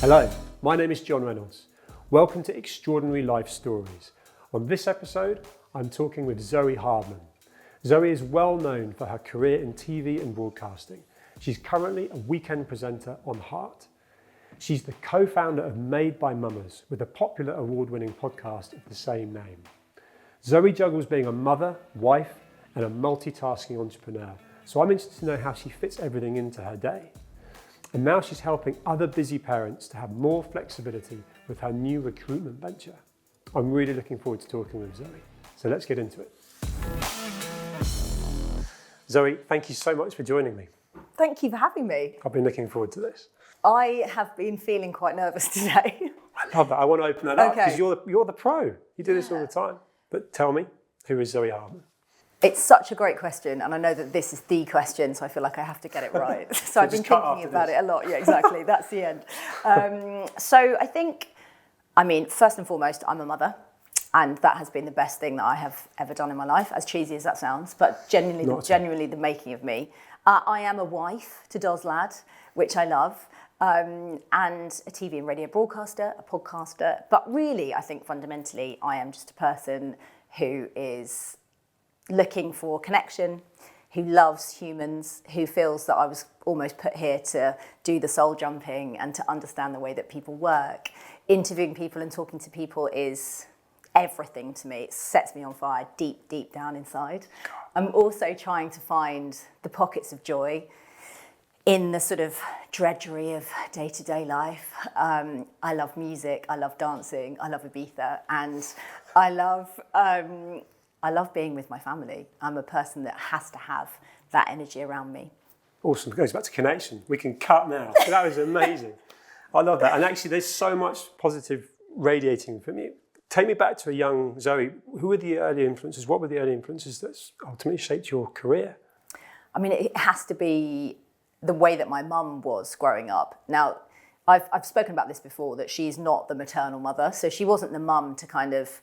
Hello, my name is John Reynolds. Welcome to Extraordinary Life Stories. On this episode, I'm talking with Zoe Hardman. Zoe is well known for her career in TV and broadcasting. She's currently a weekend presenter on Heart. She's the co-founder of Made by Mamas, with a popular award-winning podcast of the same name. Zoe juggles being a mother, wife, and a multitasking entrepreneur. So I'm interested to know how she fits everything into her day. And now she's helping other busy parents to have more flexibility with her new recruitment venture. I'm really looking forward to talking with Zoe. So let's get into it. Zoe, thank you so much for joining me. Thank you for having me. I've been looking forward to this. I have been feeling quite nervous today. I love that. I want to open that up because Okay. you're the pro. You do this all the time. But tell me, who is Zoe Hardman? It's such a great question, and I know that this is the question, so I feel like I have to get it right. So I've been thinking about it a lot. Yeah, exactly. That's the end. So I mean, first and foremost, I'm a mother, and that has been the best thing that I have ever done in my life, as cheesy as that sounds, but genuinely the making of me. I am a wife to Doz Lad, which I love, and a TV and radio broadcaster, a podcaster. But really, I think fundamentally, I am just a person who is looking for connection, who loves humans, who feels that I was almost put here to do the soul jumping and to understand the way that people work. Interviewing people and talking to people is everything to me. It sets me on fire deep, deep down inside. I'm also trying to find the pockets of joy in the sort of drudgery of day-to-day life. I love music, I love dancing, I love Ibiza, and I love being with my family. I'm a person that has to have that energy around me. Awesome. It goes back to connection. We can cut now. That was amazing. I love that. And actually, there's so much positive radiating from you. Take me back to a young Zoe. Who were the early influences? What were the early influences that ultimately shaped your career? I mean, it has to be the way that my mum was growing up. Now, I've spoken about this before, that she's not the maternal mother. So she wasn't the mum to kind of,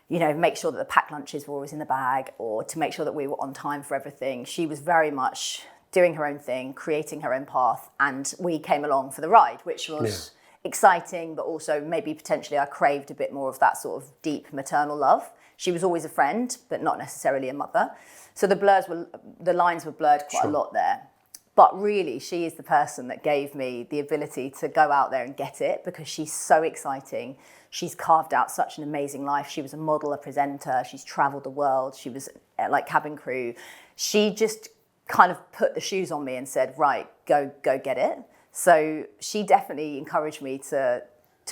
you know, make sure that the packed lunches were always in the bag or to make sure that we were on time for everything. She was very much doing her own thing, creating her own path, and we came along for the ride, which was exciting, but also maybe potentially I craved a bit more of that sort of deep maternal love. She was always a friend, but not necessarily a mother. So the lines were blurred quite a lot there. But really, she is the person that gave me the ability to go out there and get it, because she's so exciting. She's carved out such an amazing life. She was a model, a presenter. She's traveled the world. She was like cabin crew. She just kind of put the shoes on me and said, right, go get it. So she definitely encouraged me to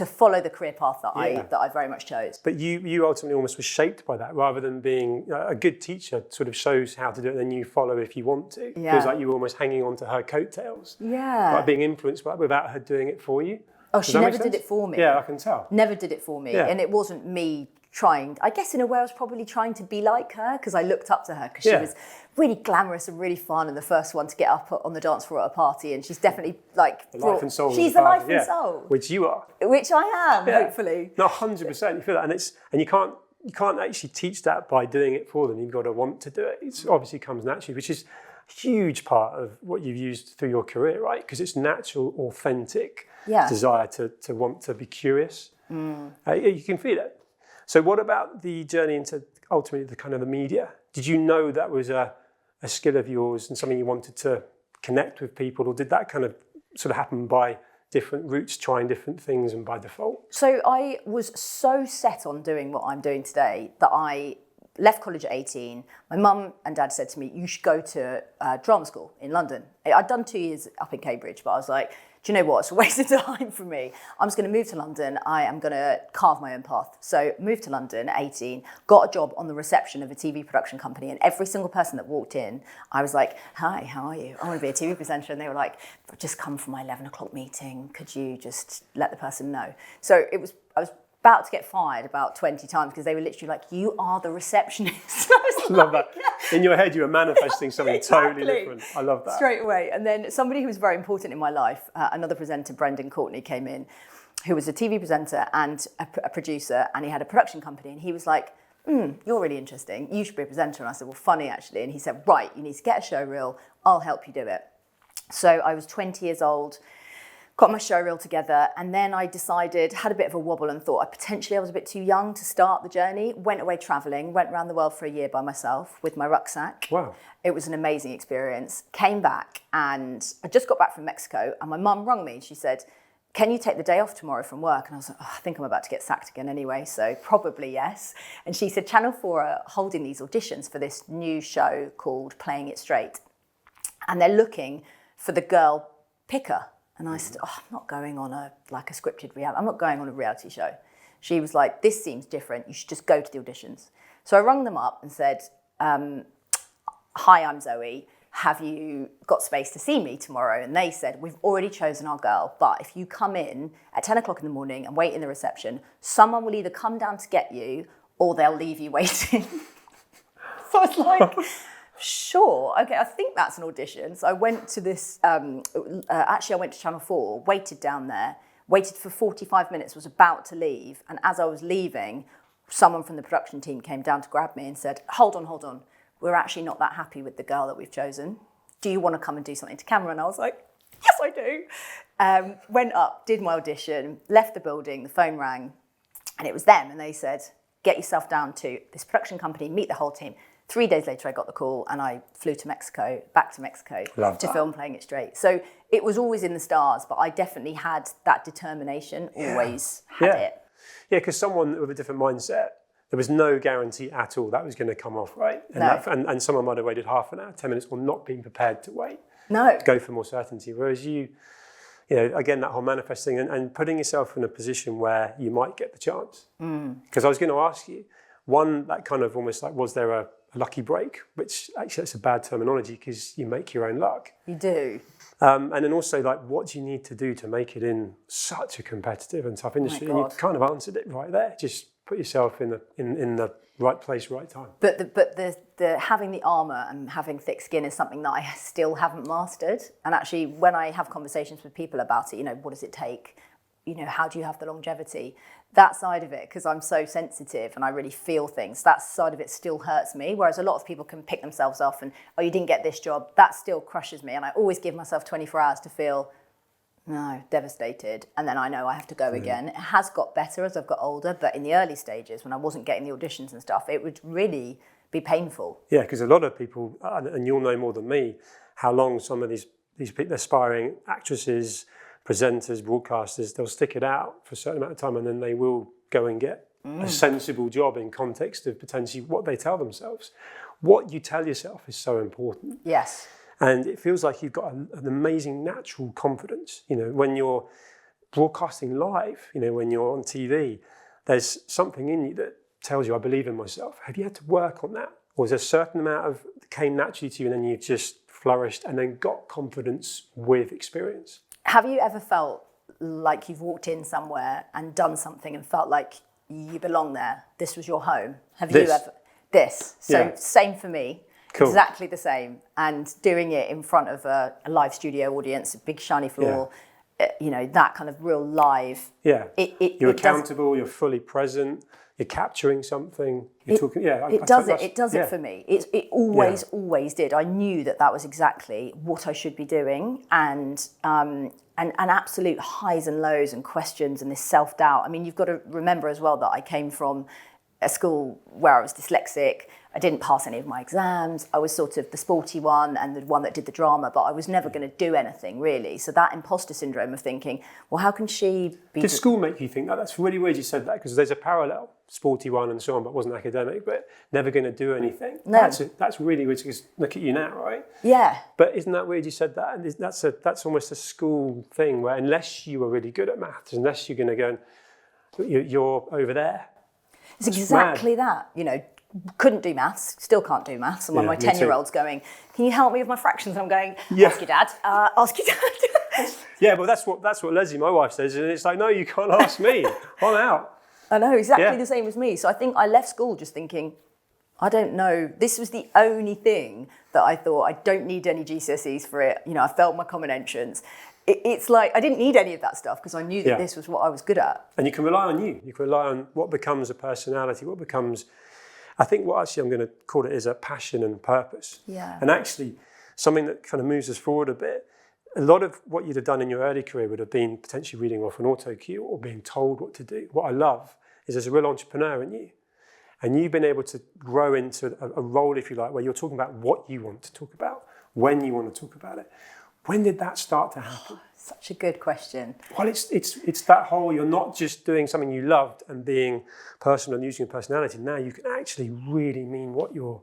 follow the career path that I very much chose. But you ultimately almost were shaped by that, rather than being a good teacher sort of shows how to do it and then you follow if you want to. Yeah. Feels like you were almost hanging on to her coattails. Yeah. Like being influenced by it without her doing it for you. Oh, she never did it for me. Yeah, I can tell. Never did it for me. Yeah. And it wasn't me trying. I guess in a way I was probably trying to be like her, because I looked up to her because she was really glamorous and really fun and the first one to get up on the dance floor at a party. And she's definitely like... The life and soul. She's the life and soul. Which you are. Which I am, hopefully. No, 100%. You feel that. And you can't actually teach that by doing it for them. You've got to want to do it. It obviously comes naturally, which is a huge part of what you've used through your career, right? Because it's natural, authentic desire to want to be curious. You can feel it. So what about the journey into ultimately the kind of the media? Did you know that was a skill of yours and something you wanted to connect with people, or did that kind of sort of happen by different routes, trying different things and by default? So I was so set on doing what I'm doing today that I left college at 18. My mum and dad said to me, you should go to drama school in London. I'd done 2 years up in Cambridge, but I was like, do you know what? It's a waste of time for me. I'm just going to move to London. I am going to carve my own path. So moved to London at 18, got a job on the reception of a TV production company. And every single person that walked in, I was like, hi, how are you? I want to be a TV presenter. And they were like, I've just come from my 11 o'clock meeting. Could you just let the person know? So I was about to get fired about 20 times because they were literally like, you are the receptionist. I love that. In your head, you were manifesting something totally different. I love that. Straight away. And then somebody who was very important in my life, another presenter, Brendan Courtney, came in, who was a TV presenter and a producer, and he had a production company. And he was like, you're really interesting. You should be a presenter. And I said, well, funny, actually. And he said, right, you need to get a show reel. I'll help you do it. So I was 20 years old, got my show reel together, and then I decided, had a bit of a wobble and thought I was a bit too young to start the journey. Went away traveling, went around the world for a year by myself with my rucksack. Wow. It was an amazing experience. Came back, and I just got back from Mexico, and my mum rang me and she said, can you take the day off tomorrow from work? And I was like, I think I'm about to get sacked again anyway, so probably yes. And she said, Channel 4 are holding these auditions for this new show called Playing It Straight. And they're looking for the girl picker. And I said, I'm not going on a scripted reality. I'm not going on a reality show. She was like, this seems different. You should just go to the auditions. So I rang them up and said, hi, I'm Zoe. Have you got space to see me tomorrow? And they said, we've already chosen our girl, but if you come in at 10 o'clock in the morning and wait in the reception, someone will either come down to get you or they'll leave you waiting. So I was like, sure, okay, I think that's an audition. So I went to this, actually I went to Channel 4, waited down there, waited for 45 minutes, was about to leave. And as I was leaving, someone from the production team came down to grab me and said, hold on. We're actually not that happy with the girl that we've chosen. Do you want to come and do something to camera? And I was like, yes, I do. Went up, did my audition, left the building, the phone rang, and it was them. And they said, get yourself down to this production company, meet the whole team. 3 days later, I got the call and I flew to Mexico, back to Mexico to film Playing It Straight. So it was always in the stars, but I definitely had that determination, always had it. Yeah, because someone with a different mindset, there was no guarantee at all that was going to come off, right? And, No. and someone might have waited half an hour, 10 minutes, or not being prepared to wait. No. To go for more certainty. Whereas you know, again, that whole manifesting and putting yourself in a position where you might get the chance. Because I was going to ask you, one, that kind of almost like, was there a lucky break? Which actually that's a bad terminology because you make your own luck. You do. And then also, like, what do you need to do to make it in such a competitive and tough industry? And you kind of answered it right there. Just put yourself in the right place, right time. But the having the armour and having thick skin is something that I still haven't mastered. And actually, when I have conversations with people about it, you know, what does it take? You know, how do you have the longevity? That side of it, because I'm so sensitive and I really feel things, that side of it still hurts me. Whereas a lot of people can pick themselves off and, oh, you didn't get this job. That still crushes me. And I always give myself 24 hours to feel, no, devastated. And then I know I have to go again. It has got better as I've got older, but in the early stages when I wasn't getting the auditions and stuff, it would really be painful. Yeah, because a lot of people, and you'll know more than me, how long some of these people, aspiring actresses, presenters, broadcasters, they'll stick it out for a certain amount of time and then they will go and get a sensible job in context of potentially what they tell themselves. What you tell yourself is so important. Yes. And it feels like you've got an amazing natural confidence. You know, when you're broadcasting live, you know, when you're on TV, there's something in you that tells you, I believe in myself. Have you had to work on that? Or is there a certain amount of that came naturally to you and then you've just flourished and then got confidence with experience? Have you ever felt like you've walked in somewhere and done something and felt like you belong there? This was your home. Have you ever? This. So same for me. Cool. Exactly the same. And doing it in front of a live studio audience, a big shiny floor, you know, that kind of real live. Yeah. You're accountable, you're fully present, you're capturing something, you're talking. Yeah, it does it for me. It always did. I knew that was exactly what I should be doing. And absolute highs and lows and questions and this self-doubt. I mean, you've got to remember as well that I came from a school where I was dyslexic. I didn't pass any of my exams. I was sort of the sporty one and the one that did the drama, but I was never going to do anything really. So that imposter syndrome of thinking, well, how can she be... Did school make you think that? That's really weird you said that, because there's a parallel, sporty one and so on, but wasn't academic, but never going to do anything. No. That's really weird, because look at you now, right? Yeah. But isn't that weird you said that? And that's almost a school thing where unless you were really good at maths, unless you're going to go and you're over there. It's exactly that, you know. Couldn't do maths, still can't do maths. And when my 10-year-old's going, can you help me with my fractions? I'm going, ask your dad, ask your dad. Yeah, but that's what Leslie, my wife, says. And it's like, no, you can't ask me. I'm out. I know, exactly the same as me. So I think I left school just thinking, I don't know. This was the only thing that I thought, I don't need any GCSEs for it. You know, I failed my common entrance. It's like, I didn't need any of that stuff because I knew that this was what I was good at. And you can rely on you. You can rely on what becomes a personality, what becomes... I think what actually I'm going to call it is a passion and purpose. Yeah. And actually something that kind of moves us forward a bit. a lot of what you'd have done in your early career would have been potentially reading off an auto cue or being told what to do. What I love is there's a real entrepreneur in you. And you've been able to grow into a role, if you like, where you're talking about what you want to talk about, when you want to talk about it. When did that start to happen? Such a good question. Well, it's that whole, you're not just doing something you loved and being personal and using your personality. Now you can actually really mean what you're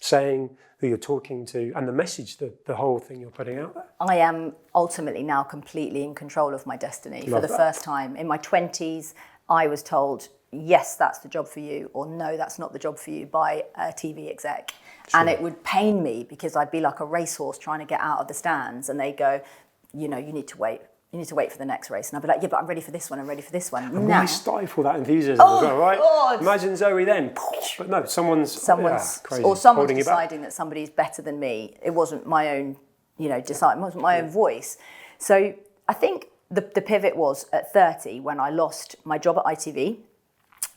saying, who you're talking to, and the message, the whole thing you're putting out there. I am ultimately now completely in control of my destiny. For the first time. In my 20s, I was told, yes, that's the job for you, or no, that's not the job for you by a TV exec. Sure. And it would pain me because I'd be like a racehorse trying to get out of the stands, and they go, you need to wait. You need to wait for the next race. And I'd be like, yeah, but I'm ready for this one. I'm ready for this one. And why stifle that enthusiasm as well, right? God. Imagine Zoe then. But no, someone's crazy. Or someone's deciding that somebody's better than me. It wasn't my own, it wasn't my own voice. So I think the pivot was at 30 when I lost my job at ITV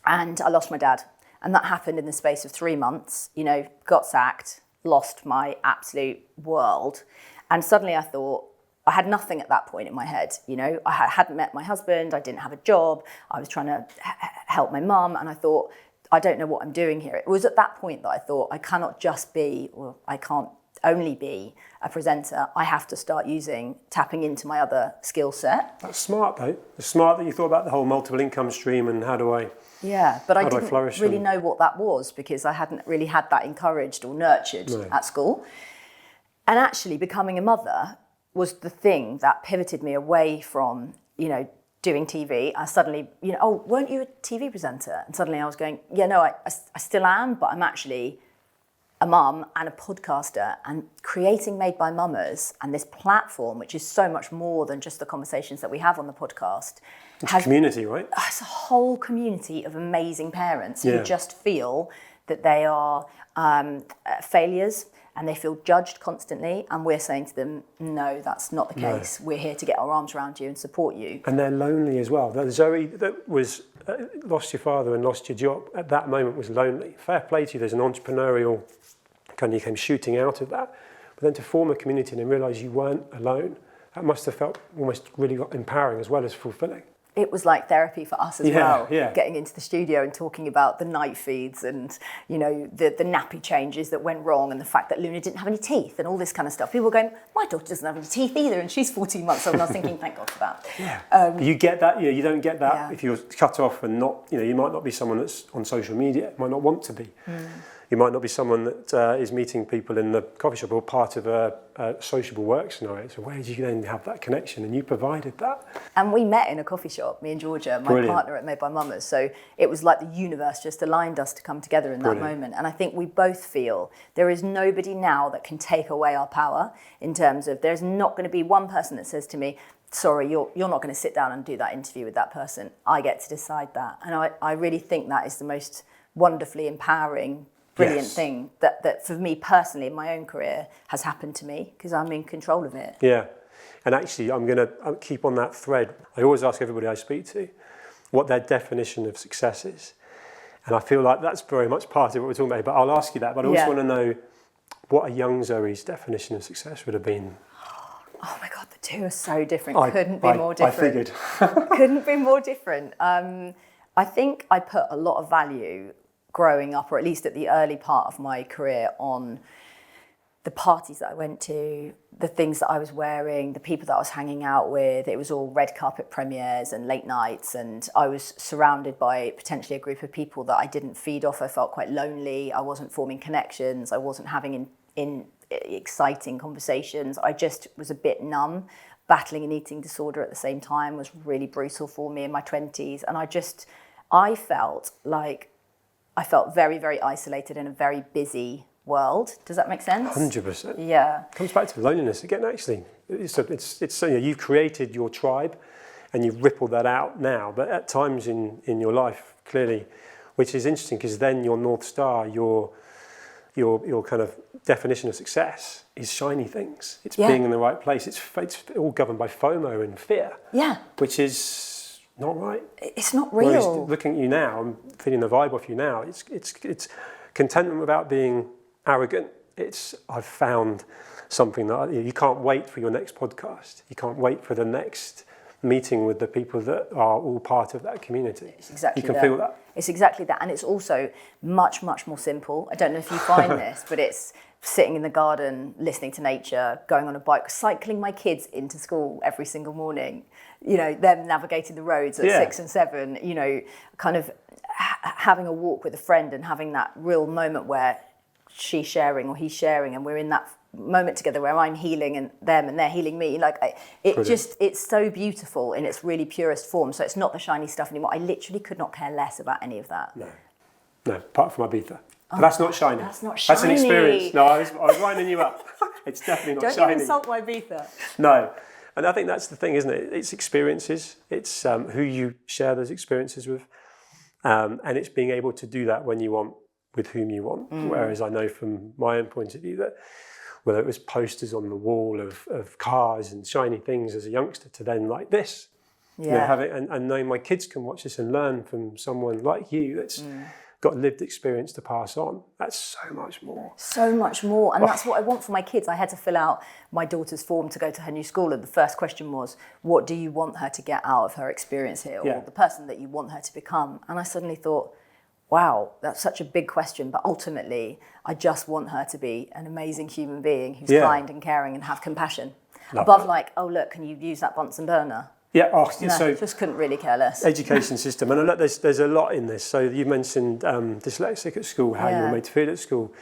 and I lost my dad. And that happened in the space of 3 months, got sacked, lost my absolute world. And suddenly I thought, I had nothing at that point in my head. I hadn't met my husband. I didn't have a job. I was trying to help my mum. And I thought, I don't know what I'm doing here. It was at that point that I thought, I cannot just be, or I can't only be a presenter. I have to start tapping into my other skill set. That's smart though. It's smart that you thought about the whole multiple income stream and how do I but I didn't really know what that was because I hadn't really had that encouraged or nurtured at school. And actually becoming a mother was the thing that pivoted me away from, doing TV. I suddenly, weren't you a TV presenter? And suddenly I was going, I still am, but I'm actually a mum and a podcaster and creating Made by Mummers and this platform, which is so much more than just the conversations that we have on the podcast. It's a community, right? It's a whole community of amazing parents who just feel that they are failures and they feel judged constantly, and we're saying to them, no, that's not the case. We're here to get our arms around you and support you. And they're lonely as well. Zoe that was lost your father and lost your job at that moment was lonely. Fair play to you, there's an entrepreneurial kind of, you came shooting out of that. But then to form a community and then realise you weren't alone, that must have felt almost really empowering as well as fulfilling. It was like therapy for us as well, getting into the studio and talking about the night feeds and, the nappy changes that went wrong and the fact that Luna didn't have any teeth and all this kind of stuff. People were going, my daughter doesn't have any teeth either and she's 14 months old. And I was thinking, thank God for that. Yeah. You get that, you don't get that if you're cut off and not, you might not be someone that's on social media, might not want to be. You might not be someone that is meeting people in the coffee shop or part of a sociable work scenario. So where did you then have that connection? And you provided that. And we met in a coffee shop, me and Georgia, my partner at Made by Mummers. So it was like the universe just aligned us to come together in that moment. And I think we both feel there is nobody now that can take away our power in terms of there's not going to be one person that says to me, sorry, you're not going to sit down and do that interview with that person. I get to decide that. And I really think that is the most wonderfully empowering brilliant thing that for me personally in my own career has happened to me because I'm in control of it. Yeah, and actually I'm going to keep on that thread. I always ask everybody I speak to what their definition of success is. And I feel like that's very much part of what we're talking about, but I'll ask you that. But I also want to know what a young Zoe's definition of success would have been. Oh my God, the two are so different. Couldn't be more different. I figured. Couldn't be more different. I think I put a lot of value growing up, or at least at the early part of my career, on the parties that I went to, the things that I was wearing, the people that I was hanging out with. It was all red carpet premieres and late nights, and I was surrounded by potentially a group of people that I didn't feed off. I felt quite lonely. I wasn't forming connections. I wasn't having exciting conversations. I just was a bit numb. Battling an eating disorder at the same time was really brutal for me in my 20s, and I felt very, very isolated in a very busy world. Does that make sense? 100%. Yeah. It comes back to loneliness again, actually. It's you've created your tribe and you've rippled that out now. But at times in your life, clearly, which is interesting because then your North Star, your kind of definition of success is shiny things. It's being in the right place. It's all governed by FOMO and fear. Yeah. Which is not right. It's not real. Whereas looking at you now, I'm feeling the vibe off you now. It's contentment without being arrogant I've found something that you can't wait for your next podcast. You can't wait for the next meeting with the people that are all part of that community. It's exactly you can feel that. It's exactly that. And it's also much, much more simple. I don't know if you find this, but it's sitting in the garden, listening to nature, going on a bike, cycling my kids into school every single morning, them navigating the roads at 6 and 7, kind of having a walk with a friend and having that real moment where she's sharing or he's sharing and we're in that moment together where I'm healing and them and they're healing me. It's so beautiful in its really purest form. So it's not the shiny stuff anymore. I literally could not care less about any of that. No, apart from Ibiza. But that's not shiny. That's not shiny. That's an experience. No, I was winding you up. It's definitely not shiny. Don't insult my Ibiza. No. And I think that's the thing, isn't it? It's experiences. It's who you share those experiences with. And it's being able to do that when you want, with whom you want. Whereas I know from my own point of view that whether it was posters on the wall of cars and shiny things as a youngster to then like this, and knowing my kids can watch this and learn from someone like you that's got lived experience to pass on. That's so much more. So much more. And that's what I want for my kids. I had to fill out my daughter's form to go to her new school. And the first question was, what do you want her to get out of her experience here? Or the person that you want her to become? And I suddenly thought, wow, that's such a big question. But ultimately, I just want her to be an amazing human being who's kind and caring and have compassion. Above oh, look, can you use that Bunsen burner? Yeah, so just couldn't really care less. Education system, and look, there's a lot in this. So you mentioned dyslexic at school, how you were made to feel at school.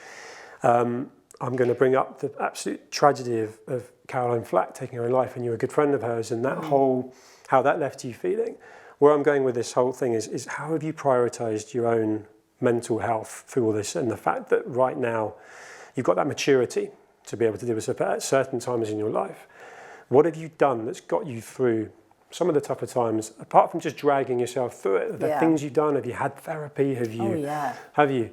I'm going to bring up the absolute tragedy of Caroline Flack taking her own life, and you're a good friend of hers, and that whole, how that left you feeling. Where I'm going with this whole thing is how have you prioritised your own mental health through all this, and the fact that right now you've got that maturity to be able to do this at certain times in your life. What have you done that's got you through some of the tougher times, apart from just dragging yourself through it? Are there things you've done? Have you had therapy? Have you? Have you?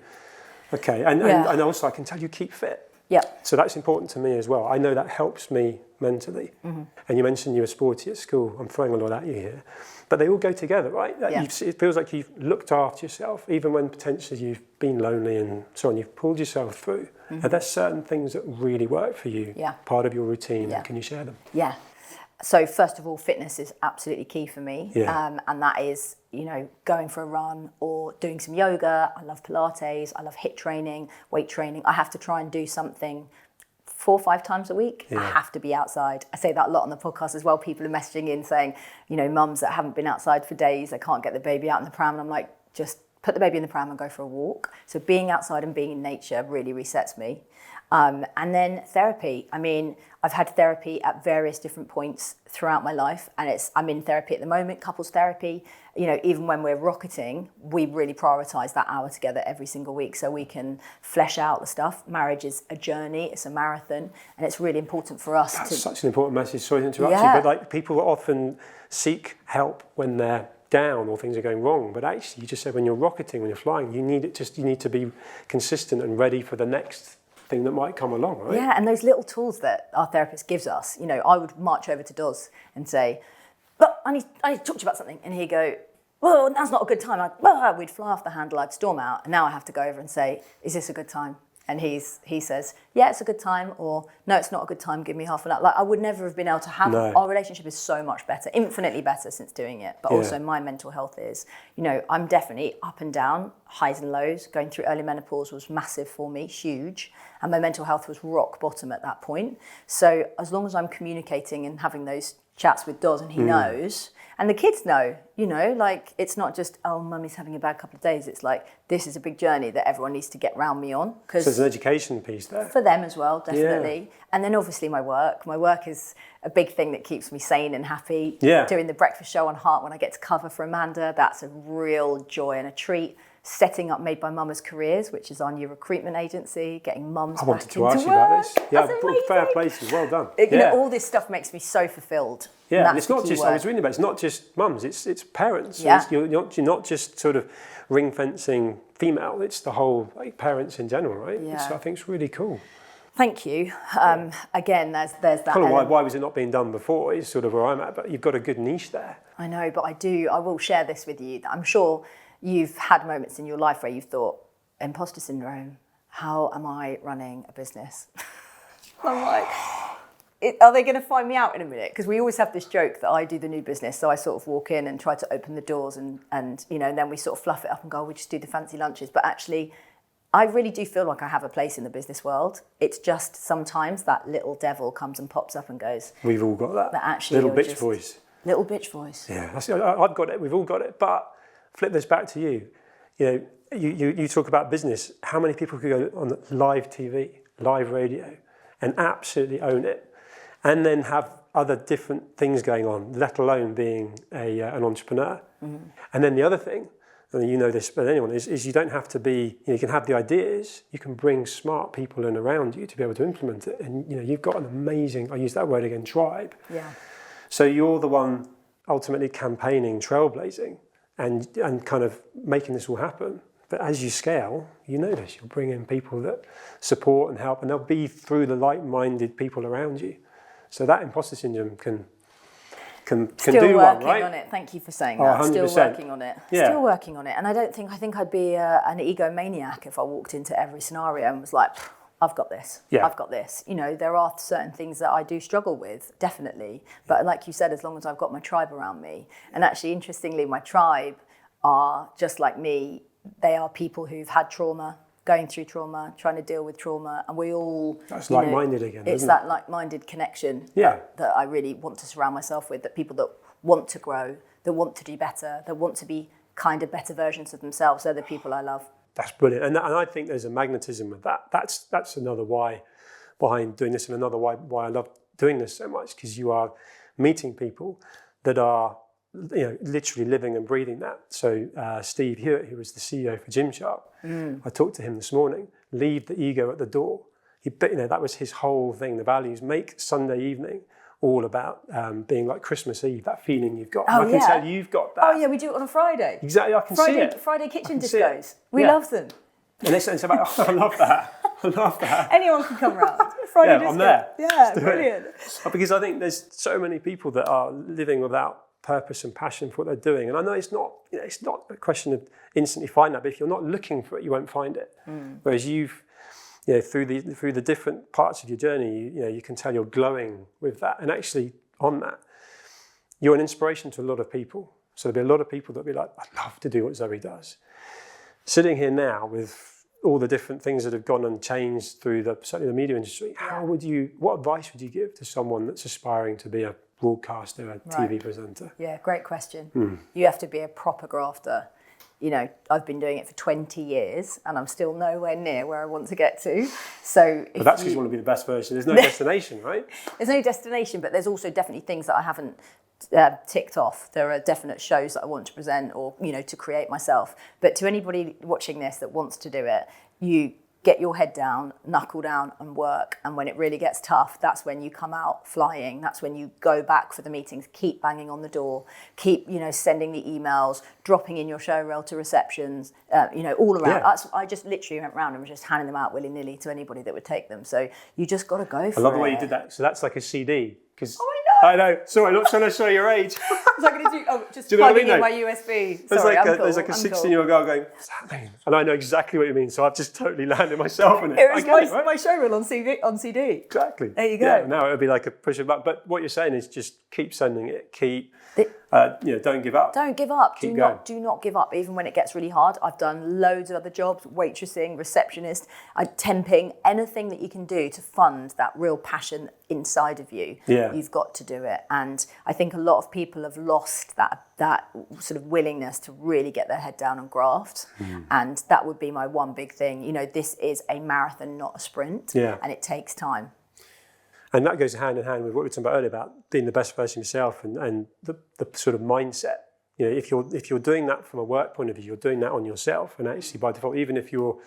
Okay, and also I can tell you keep fit. Yeah. So that's important to me as well. I know that helps me mentally. And you mentioned you were sporty at school. I'm throwing a lot at you here. But they all go together, right? It feels like you've looked after yourself, even when potentially you've been lonely and so on. You've pulled yourself through. Are there certain things that really work for you? Part of your routine? Can you share them? Yeah. So first of all, fitness is absolutely key for me. And that is, going for a run or doing some yoga. I love Pilates. I love HIIT training, weight training. I have to try and do something 4 or 5 times a week. I have to be outside. I say that a lot on the podcast as well. People are messaging in saying, mums that haven't been outside for days, they can't get the baby out in the pram. And I'm like, just put the baby in the pram and go for a walk. So being outside and being in nature really resets me. And then therapy. I mean, I've had therapy at various different points throughout my life, and I'm in therapy at the moment, couples therapy. Even when we're rocketing, we really prioritise that hour together every single week so we can flesh out the stuff. Marriage is a journey, it's a marathon, and it's really important for us. That's such an important message. Sorry to interrupt you, but people often seek help when they're down or things are going wrong, but actually you just said when you're rocketing, when you're flying, you need to be consistent and ready for the next thing that might come along, right? Yeah, and those little tools that our therapist gives us. I would march over to Doz and say, "Look, I need to talk to you about something," and he'd go, "Well, now's not a good time." We'd fly off the handle, I'd storm out, and now I have to go over and say, "Is this a good time?" And he says, "Yeah, it's a good time," or "No, it's not a good time, give me half an hour." I would never have been able to have, our relationship is so much better, infinitely better since doing it. But also my mental health is, I'm definitely up and down, highs and lows. Going through early menopause was massive for me, huge. And my mental health was rock bottom at that point. So as long as I'm communicating and having those chats with Doz and he knows, and the kids know, it's not just, oh, mummy's having a bad couple of days. It's like, this is a big journey that everyone needs to get round me on. So there's an education piece there. For them as well, definitely. Yeah. And then obviously my work. My work is a big thing that keeps me sane and happy. Yeah. Doing the breakfast show on Heart when I get to cover for Amanda, that's a real joy and a treat. Setting up Made by Mamas Careers, which is our new recruitment agency, getting mums back into work. I wanted to ask you about this. Yeah, fair play to you. Well done. All this stuff makes me so fulfilled. Yeah, and it's not just, I was reading about it, it's not just mums, it's parents. Yeah. You're not just sort of ring fencing female, it's the whole parents in general, right? Yeah. So I think it's really cool. Thank you. Again, there's that. Kind of why was it not being done before is sort of where I'm at, but you've got a good niche there. I know, but I will share this with you. I'm sure you've had moments in your life where you've thought, imposter syndrome, how am I running a business? I'm like, are they going to find me out in a minute? Because we always have this joke that I do the new business, so I sort of walk in and try to open the doors and then we sort of fluff it up and go, we just do the fancy lunches. But actually, I really do feel like I have a place in the business world. It's just sometimes that little devil comes and pops up and goes. We've all got that. That actually little bitch voice. Little bitch voice. Yeah, I've got it. We've all got it. But flip this back to you. You talk about business. How many people could go on live TV, live radio, and absolutely own it, and then have other different things going on, let alone being an entrepreneur? Mm-hmm. And then the other thing, and you know this, but anyone is you don't have to be. You can have the ideas. You can bring smart people in around you to be able to implement it. And you've got an amazing. I use that word again, tribe. Yeah. So you're the one ultimately campaigning, trailblazing, and kind of making this all happen. But as you scale, you know this. You'll bring in people that support and help, and they'll be through the like-minded people around you. So that imposter syndrome can Still do one, right? Still working on it. Thank you for saying that. 100%. Still working on it. Yeah. Still working on it. And I think I'd be an egomaniac if I walked into every scenario and was like, I've got this. Yeah. I've got this. There are certain things that I do struggle with, definitely. But like you said, as long as I've got my tribe around me, and actually, interestingly, my tribe are just like me. They are people who've had trauma, going through trauma, trying to deal with trauma, and we all. That's like-minded again. It's that like-minded connection. Yeah. That I really want to surround myself with. That people that want to grow, that want to do better, that want to be kind of better versions of themselves. They're the people I love. That's brilliant, and I think there's a magnetism with that. That's another why behind doing this, and another why I love doing this so much, because you are meeting people that are literally living and breathing that. So Steve Hewitt, who was the CEO for Gymshark, I talked to him this morning. Leave the ego at the door. That was his whole thing. The values make Sunday evening all about being like Christmas Eve, that feeling you've got. Oh, I can tell you've got that. Oh yeah, we do it on a Friday. Exactly, I can see it. Friday kitchen discos. We love them. And it's about, I love that. I love that. Anyone can come round. Friday disco. I'm there. Yeah, brilliant. Because I think there's so many people that are living without purpose and passion for what they're doing. And I know it's not a question of instantly find that, but if you're not looking for it, you won't find it. Whereas you've, through the different parts of your journey, you can tell you're glowing with that. And actually, on that, you're an inspiration to a lot of people. So there'll be a lot of people that'll be like, I'd love to do what Zoe does. Sitting here now with all the different things that have gone and changed through certainly the media industry, what advice would you give to someone that's aspiring to be a broadcaster, a TV presenter? Yeah, great question. You have to be a proper grafter. I've been doing it for 20 years and I'm still nowhere near where I want to get to. So, but that's because you want to be the best version. There's no destination, right? There's no destination, but there's also definitely things that I haven't ticked off. There are definite shows that I want to present or, to create myself. But to anybody watching this that wants to do it, you get your head down, knuckle down and work. And when it really gets tough, that's when you come out flying. That's when you go back for the meetings, keep banging on the door, keep, sending the emails, dropping in your show reel to receptions, all around. Yeah. I just literally went around and was just handing them out willy-nilly to anybody that would take them. So you just got to go for it. I love the way you did that. So that's like a CD. I know. Sorry, I'm not trying to show your age. Was I going to do? Just do you know plugging what I in mean, my USB. There's Sorry, there's a 16-year-old girl going, what's that mean? And I know exactly what you mean, so I've just totally landed myself in it. It was my showreel on CD. Exactly. There you go. Yeah, now it would be like a push of luck. But what you're saying is just keep sending it, don't give up. Don't give up. Keep Do not give up, even when it gets really hard. I've done loads of other jobs, waitressing, receptionist, temping, anything that you can do to fund that real passion inside of you. Yeah. You've got to do it. And I think a lot of people have lost that sort of willingness to really get their head down and graft. And that would be my one big thing. This is a marathon, not a sprint. Yeah. And it takes time. And that goes hand in hand with what we were talking about earlier about being the best version of yourself and the sort of mindset. If you're doing that from a work point of view, you're doing that on yourself. And actually, by default, even if you're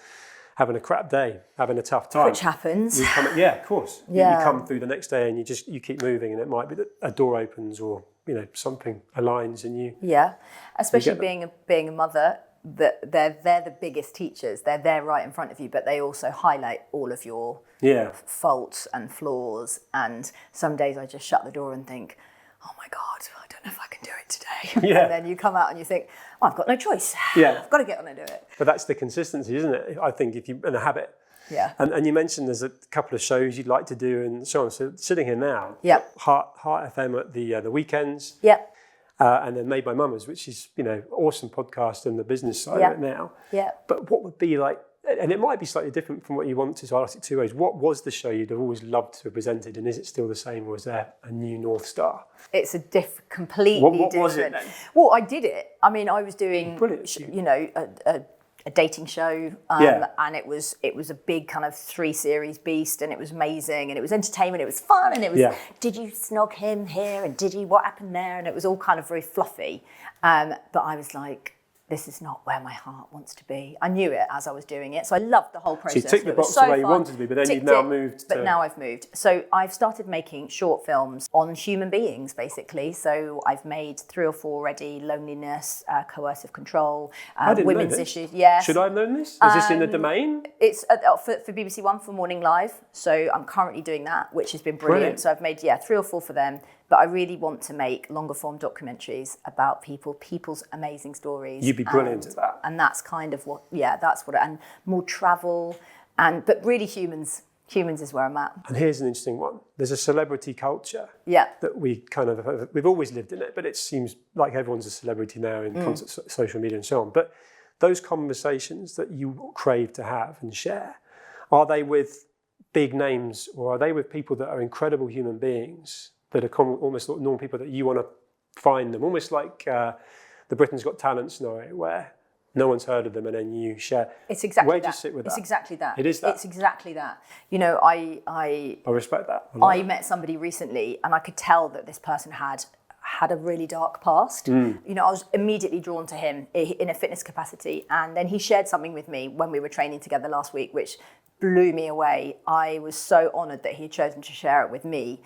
having a crap day, having a tough time, Which happens. Of course. Yeah. You come through the next day and you keep moving, and it might be that a door opens or something aligns and you. Yeah, especially being a mother. That they're the biggest teachers. They're there right in front of you, but they also highlight all of your faults and flaws. And some days I just shut the door and think, oh my God, I don't know if I can do it today. Yeah. And then you come out and you think, oh, I've got no choice. Yeah. I've got to get on and do it. But that's the consistency, isn't it? I think and a habit. Yeah. And you mentioned there's a couple of shows you'd like to do and so on. So sitting here now, Yep. Heart FM at the weekends. Yep. And then Made by Mamas, which is, awesome podcast and the business side of it now. Yeah. But what would be like, and it might be slightly different from what you want to, so I'll ask it two ways. What was the show you'd have always loved to have presented, and is it still the same, or is there a new North Star? It's a completely what different. Was it then? Well, I did it. I mean, I was doing, a dating show, and it was a big kind of 3-series beast, and it was amazing, and it was entertainment, it was fun, and it was, did you snog him here, and what happened there, and it was all kind of very fluffy, but I was like, this is not where my heart wants to be. I knew it as I was doing it, so I loved the whole process. So you ticked the box where you wanted to be, but then you've now moved to... But now I've moved. So I've started making short films on human beings, basically. So I've made 3 or 4 already: loneliness, coercive control, women's issues. Yes. Should I have known this? Is this in the domain? It's for BBC One for Morning Live. So I'm currently doing that, which has been brilliant. So I've made 3 or 4 for them. But I really want to make longer form documentaries about people's amazing stories. You'd be brilliant at that. And that's kind of and more travel, but really humans is where I'm at. And here's an interesting one. There's a celebrity culture that we've always lived in it, but it seems like everyone's a celebrity now in constant social media and so on. But those conversations that you crave to have and share, are they with big names, or are they with people that are incredible human beings that are almost normal people that you want to find them, almost like the Britain's Got Talent scenario where no one's heard of them and then you share. It's exactly Where that. do you sit with that? It's exactly that. It is that. It's exactly that. I respect that. I met somebody recently and I could tell that this person had a really dark past. I was immediately drawn to him in a fitness capacity, and then he shared something with me when we were training together last week, which blew me away. I was so honoured that he had chosen to share it with me.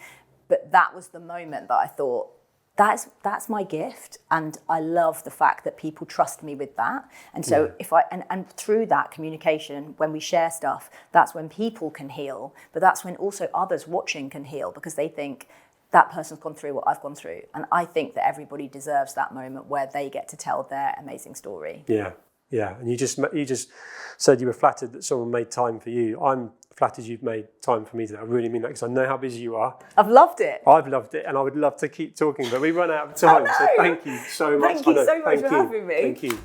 But that was the moment that I thought, that's my gift, and I love the fact that people trust me with that. And so and through that communication, when we share stuff, that's when people can heal, but that's when also others watching can heal, because they think that person's gone through what I've gone through. And I think that everybody deserves that moment where they get to tell their amazing story. Yeah, and you just said you were flattered that someone made time for you. I'm flattered you've made time for me today. I really mean that, because I know how busy you are. I've loved it. I've loved it, and I would love to keep talking, but we run out of time. So thank you so much. Thank you so much for having me. Thank you.